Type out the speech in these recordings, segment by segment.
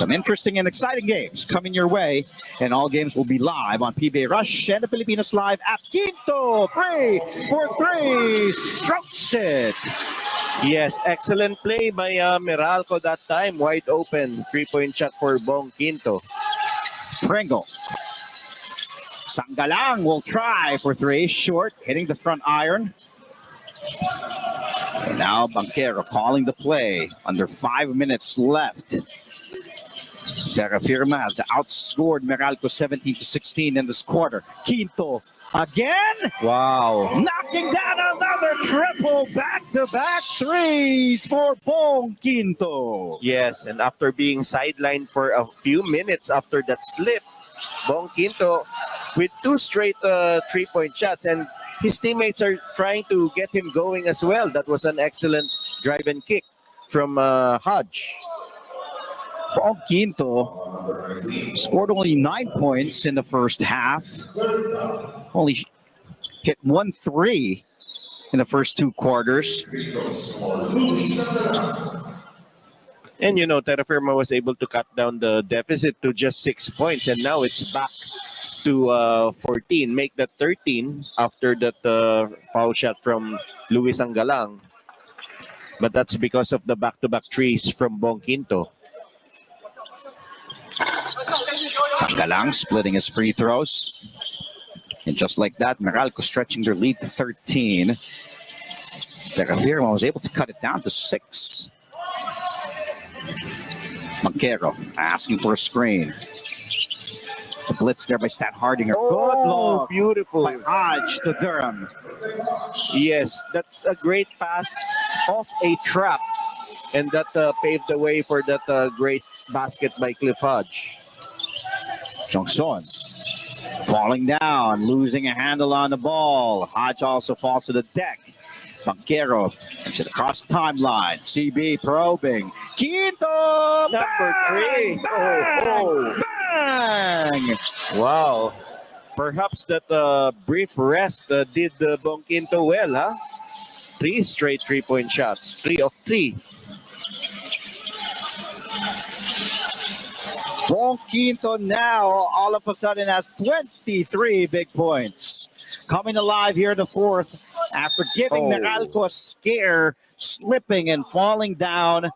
Some interesting and exciting games coming your way, and all games will be live on PBA Rush and the Pilipinas Live at Quinto. 3-for-3 strokes it. Yes, excellent play by Meralco that time. Wide open, 3-point shot for Bong Quinto. Pringle. Sanggalang will try for 3, short, hitting the front iron. And now Banquero calling the play. Under 5 minutes left. Terafirma has outscored Meralco 17-16 in this quarter. Quinto again. Wow. Knocking down another triple. Back-to-back threes for Bong Quinto. Yes, and after being sidelined for a few minutes after that slip, Bong Quinto with 2 straight 3-point shots, and his teammates are trying to get him going as well. That was an excellent drive and kick from Hodge. Bong Quinto scored only 9 points in the first half. Only hit 1 3 in the first 2 quarters. And you know, Terafirma was able to cut down the deficit to just 6 points, and now it's back to 14. Make that 13 after that foul shot from Luis Sanggalang. But that's because of the back-to-back threes from Bong Quinto. Sanggalang splitting his free throws. And just like that, Meralco stretching their lead to 13. Terafirma was able to cut it down to 6. Banquero asking for a screen. The blitz there by Stan Hardinger. Good look. Beautiful. By Hodge to Durham. Yes, that's a great pass off a trap. And that paved the way for that great basket by Cliff Hodge. Johnson falling down, losing a handle on the ball. Hodge also falls to the deck. Banquero across the timeline. CB probing. Quinto! Number 3. Bang! Bang! Wow. Perhaps that brief rest did Bong Quinto well, huh? 3 straight 3-point shots. 3 of 3. Bong Quinto now all of a sudden has 23 big points. Coming alive here in the fourth after giving Meralco a scare, slipping and falling down,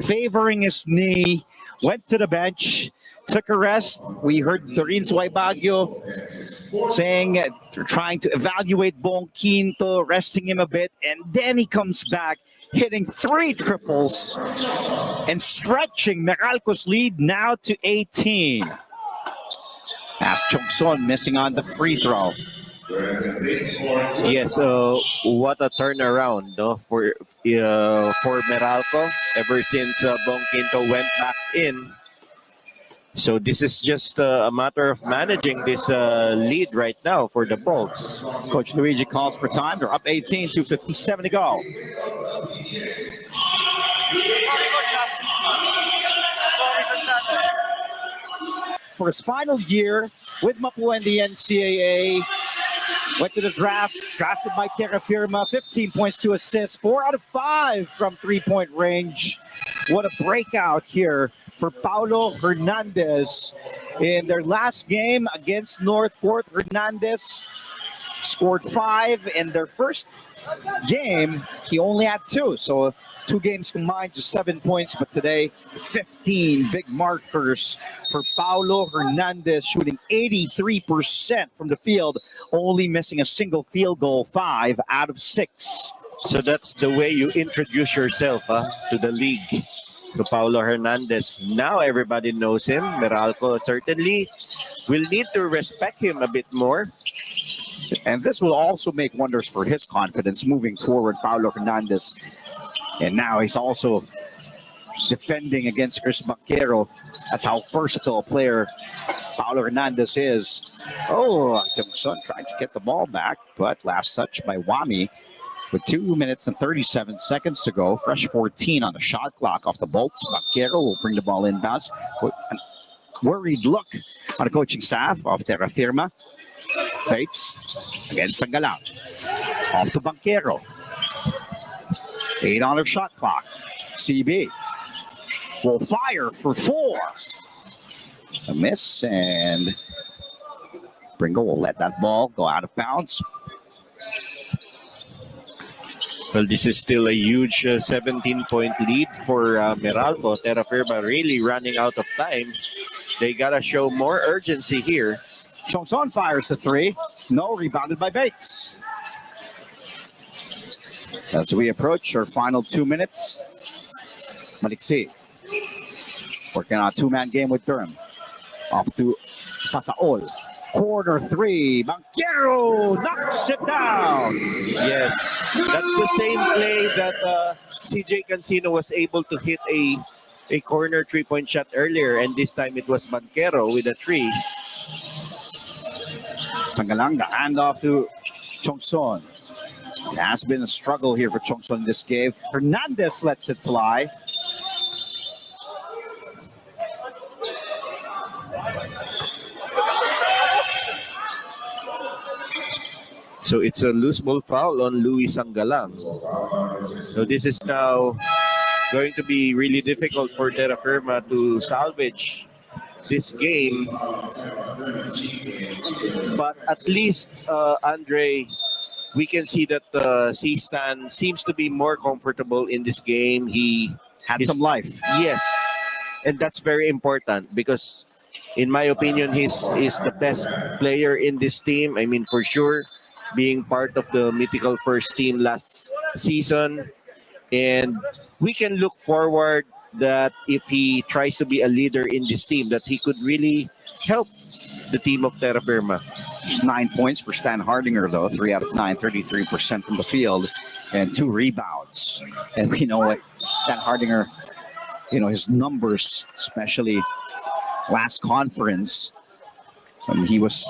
favoring his knee, went to the bench, took a rest. We heard Doreen Suaybagyo saying they're trying to evaluate Bong Quinto, resting him a bit, and then he comes back, hitting 3 triples and stretching Meralco's lead now to 18. As Chongson missing on the free throw. Yes, what a turnaround for Meralco ever since Bong Quinto went back in. So this is just a matter of managing this lead right now for the Bolts. Coach Luigi calls for time. They're up 18, 2:57 to go. For his final year with Mapua in the NCAA, went to the draft, drafted by Terafirma, 15 points, 2 assists, 4 out of 5 from 3-point range. What a breakout here for Paulo Hernandez. In their last game against Northport, Hernandez scored 5. In their first game, he only had 2. So 2 games combined to 7 points, but today 15 big markers for Paulo Hernandez, shooting 83% from the field, only missing a single field goal, 5 out of 6. So that's the way you introduce yourself to the league. To Paulo Hernandez. Now everybody knows him. Meralco certainly will need to respect him a bit more. And this will also make wonders for his confidence moving forward, Paulo Hernandez. And now he's also defending against Chris Banquero. That's how versatile a player Paulo Hernandez is. Son trying to get the ball back, but last touch by Wami with 2 minutes and 37 seconds to go. Fresh 14 on the shot clock off the Bolts. Banquero will bring the ball inbounds. Worried look on the coaching staff of Terafirma. Bates against Sanggalang. Off to Banquero. 8 on the shot clock. CB. will fire for 4. A miss, and Pringle will let that ball go out of bounds. Well, this is still a huge 17-point lead for Meralco. Terafirma really running out of time. They gotta show more urgency here. Chongson fires the 3. No, rebounded by Bates. As we approach our final 2 minutes, Maliksi working on a 2-man game with Durham. Off to Pasaol. Corner 3. Banquero knocks it down. Yes, that's the same play that CJ Cancino was able to hit a corner 3-point shot earlier, and this time it was Banquero with a 3. Sangalang, the handoff to Chongson. It has been a struggle here for Chongson in this game. Hernandez lets it fly. So it's a loose ball foul on Luis Sangalang. So this is now going to be really difficult for Terafirma to salvage this game. But at least, Andre, we can see that C-Stan seems to be more comfortable in this game. He Had some life. Yes, and that's very important because, in my opinion, he's the best player in this team. I mean, for sure, being part of the mythical first team last season. And we can look forward that if he tries to be a leader in this team, that he could really help the team of Terafirma. Just 9 points for Stan Hardinger, though. 3 out of 9, 33% from the field, and 2 rebounds. And we know what Stan Hardinger, his numbers, especially last conference, he was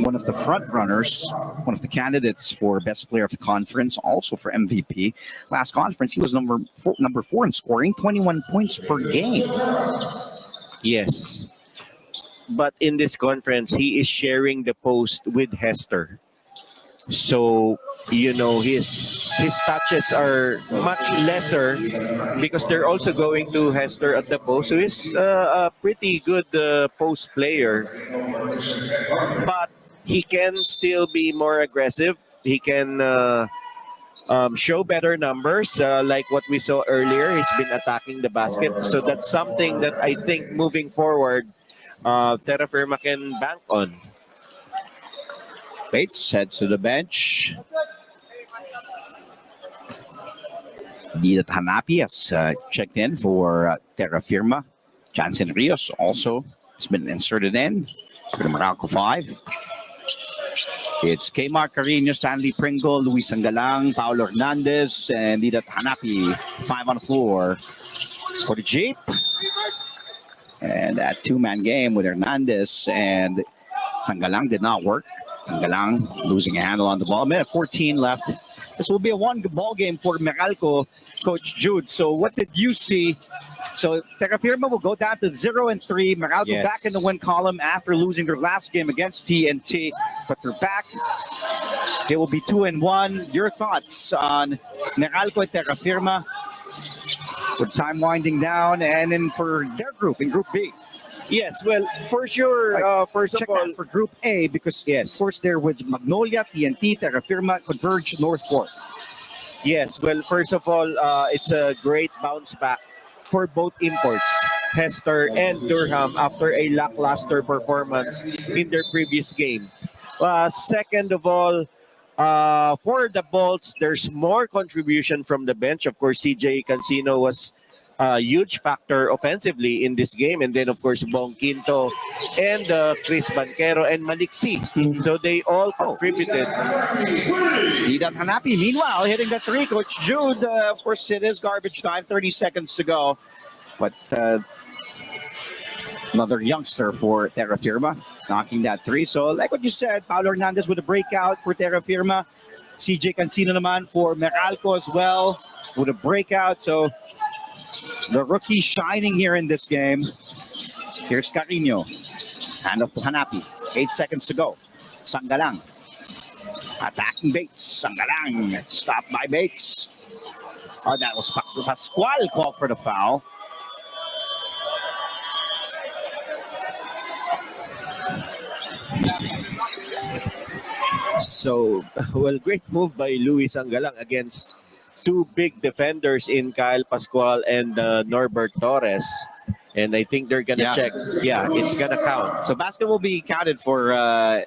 one of the front runners, one of the candidates for best player of the conference, also for MVP. Last conference, he was number four in scoring, 21 points per game. Yes. But in this conference, he is sharing the post with Hester. So, his touches are much lesser because they're also going to Hester at the post. So he's a pretty good post player. But he can still be more aggressive. He can show better numbers like what we saw earlier. He's been attacking the basket. So that's something that I think moving forward, Terafirma can bank on. Bates heads to the bench. Didat Hanapi has checked in for Terafirma. Jansen Rios also has been inserted in for the Meralco 5. It's Kmar Carino, Stanley Pringle, Luis Sangalang, Paulo Hernandez, and Didat Hanapi. 5 on the floor for the Jeep. And that 2-man game with Hernandez and Sangalang did not work. Sangalang losing a handle on the ball. Minute 14 left. This will be a one-ball game for Meralco, Coach Jude. So what did you see? So Terafirma will go down to 0-3. Meralco back in the win column after losing their last game against TNT. But they're back. It will be 2-1. Your thoughts on Meralco and Terafirma with time winding down, and then for their group in Group B? Yes, well, for sure, first of all, for Group A, because of course they're with Magnolia, TNT, Terafirma, Converge, Northport. Yes, well, first of all, it's a great bounce back for both imports, Hester and Durham, after a lackluster performance in their previous game. Second of all, for the Bolts, there's more contribution from the bench. Of course, CJ Cancino was a huge factor offensively in this game. And then, of course, Bong Quinto and Chris Banquero and Maliksi. So they all contributed. Didat Hanapi, meanwhile, hitting the 3. Coach Jude, of course, it is garbage time. 30 seconds to go. But another youngster for Terafirma knocking that 3. So like what you said, Paulo Hernandez with a breakout for Terafirma. CJ Cancino naman for Meralco as well with a breakout. So the rookie shining here in this game. Here's Carino. Hand off to Hanapi. 8 seconds to go. Sangalang. Attacking Bates. Sangalang. Stopped by Bates. Oh, that was Pascual called for the foul. So, well, great move by Luis Angalang against two big defenders in Kyle Pascual and Norbert Torres. And I think they're gonna check. Yeah, it's gonna count. So basket will be counted for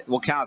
will count